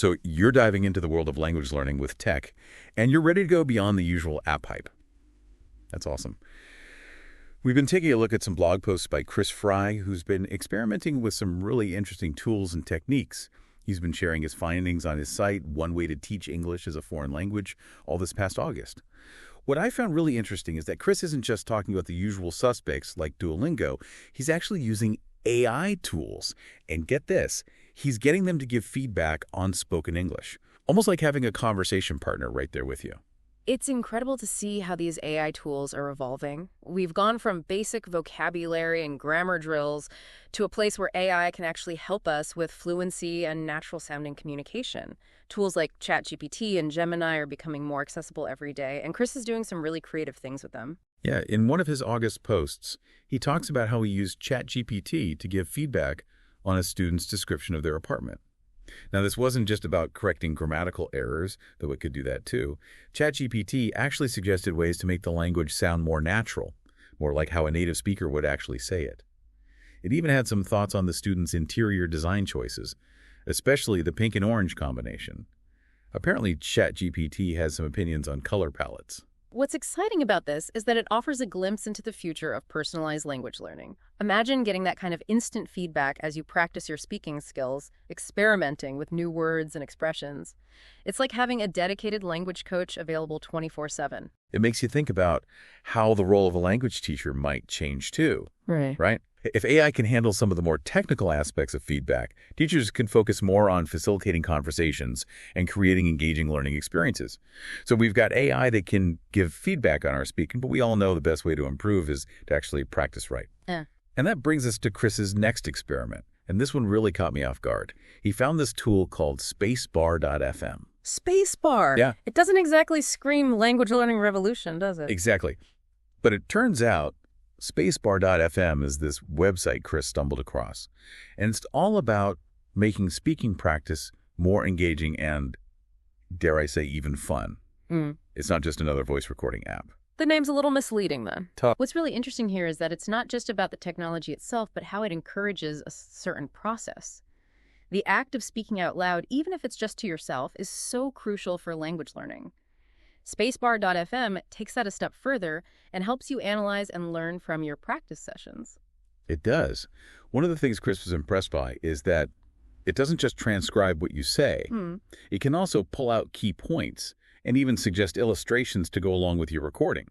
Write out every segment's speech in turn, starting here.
So you're diving into the world of language learning with tech, and you're ready to go beyond the usual app hype. That's awesome. We've been taking a look at some blog posts by Chris Fry, who's been experimenting with some really interesting tools and techniques. He's been sharing his findings on his site, One Way to Teach English as a Foreign Language, all this past August. What I found really interesting is that Chris isn't just talking about the usual suspects like Duolingo. He's actually using AI tools. And get this, he's getting them to give feedback on spoken English, almost like having a conversation partner right there with you. It's incredible to see how these AI tools are evolving. We've gone from basic vocabulary and grammar drills to a place where AI can actually help us with fluency and natural-sounding communication. Tools like ChatGPT and Gemini are becoming more accessible every day, and Chris is doing some really creative things with them. Yeah, in one of his August posts, he talks about how he used ChatGPT to give feedback on a student's description of their apartment. Now, this wasn't just about correcting grammatical errors, though it could do that too. ChatGPT actually suggested ways to make the language sound more natural, more like how a native speaker would actually say it. It even had some thoughts on the student's interior design choices, especially the pink and orange combination. Apparently, ChatGPT has some opinions on color palettes. What's exciting about this is that it offers a glimpse into the future of personalized language learning. Imagine getting that kind of instant feedback as you practice your speaking skills, experimenting with new words and expressions. It's like having a dedicated language coach available 24/7. It makes you think about how the role of a language teacher might change too. Right? If AI can handle some of the more technical aspects of feedback, teachers can focus more on facilitating conversations and creating engaging learning experiences. So we've got AI that can give feedback on our speaking, but we all know the best way to improve is to actually practice right. And that brings us to Chris's next experiment. And this one really caught me off guard. He found this tool called spacebar.fm. Spacebar? Yeah. It doesn't exactly scream language learning revolution, does it? Exactly. But it turns out spacebar.fm is this website Chris stumbled across. And it's all about making speaking practice more engaging and, dare I say, even fun. It's not just another voice recording app. The name's a little misleading, then. Tough. What's really interesting here is that it's not just about the technology itself, but how it encourages a certain process. The act of speaking out loud, even if it's just to yourself, is so crucial for language learning. Spacebar.fm takes that a step further and helps you analyze and learn from your practice sessions. It does. One of the things Chris was impressed by is that it doesn't just transcribe what you say. It can also pull out key points and even suggest illustrations to go along with your recording.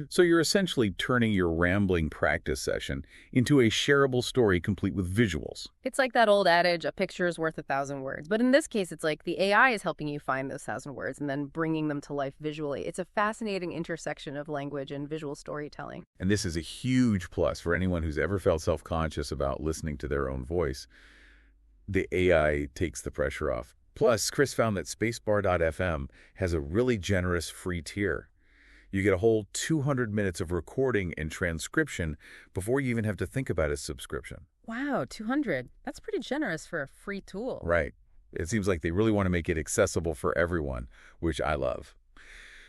So you're essentially turning your rambling practice session into a shareable story complete with visuals. It's like that old adage, a picture is worth 1,000 words. But in this case, it's like the AI is helping you find those 1,000 words and then bringing them to life visually. It's a fascinating intersection of language and visual storytelling. And this is a huge plus for anyone who's ever felt self-conscious about listening to their own voice. The AI takes the pressure off. Plus, Chris found that spacebar.fm has a really generous free tier. You get a whole 200 minutes of recording and transcription before you even have to think about a subscription. Wow, 200. That's pretty generous for a free tool. Right. It seems like they really want to make it accessible for everyone, which I love.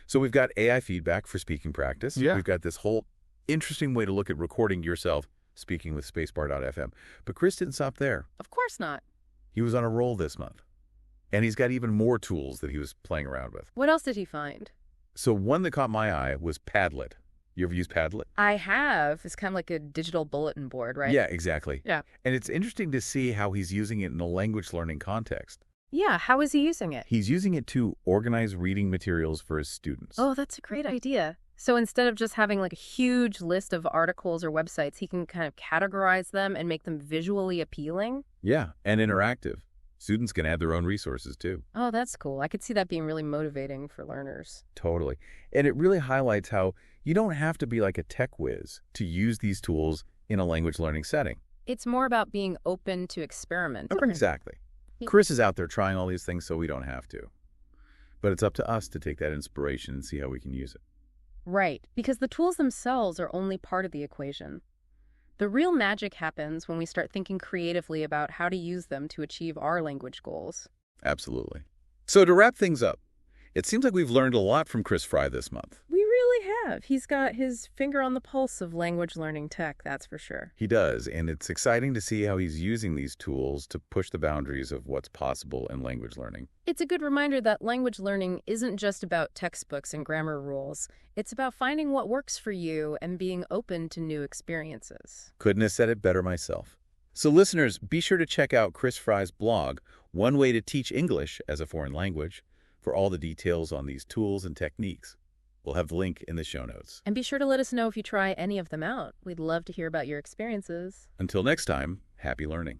So we've got AI feedback for speaking practice. Yeah. We've got this whole interesting way to look at recording yourself speaking with spacebar.fm. But Chris didn't stop there. Of course not. He was on a roll this month. And he's got even more tools that he was playing around with. What else did he find? So one that caught my eye was Padlet. You ever use Padlet? I have. It's kind of like a digital bulletin board, right? Yeah, exactly. Yeah. And it's interesting to see how he's using it in a language learning context. Yeah, how is he using it? He's using it to organize reading materials for his students. Oh, that's a great idea. So instead of just having like a huge list of articles or websites, he can kind of categorize them and make them visually appealing? Yeah, and interactive. Students can add their own resources too. Oh, that's cool. I could see that being really motivating for learners. Totally. And it really highlights how you don't have to be like a tech whiz to use these tools in a language learning setting. It's more about being open to experiment. Exactly. Chris is out there trying all these things so we don't have to. But it's up to us to take that inspiration and see how we can use it. Right, because the tools themselves are only part of the equation. The real magic happens when we start thinking creatively about how to use them to achieve our language goals. Absolutely. So to wrap things up, it seems like we've learned a lot from Chris Fry this month. We really have. He's got his finger on the pulse of language learning tech, that's for sure. He does, and it's exciting to see how he's using these tools to push the boundaries of what's possible in language learning. It's a good reminder that language learning isn't just about textbooks and grammar rules. It's about finding what works for you and being open to new experiences. Couldn't have said it better myself. So listeners, be sure to check out Chris Fry's blog, One Way to Teach English as a Foreign Language, for all the details on these tools and techniques. We'll have the link in the show notes. And be sure to let us know if you try any of them out. We'd love to hear about your experiences. Until next time, happy learning.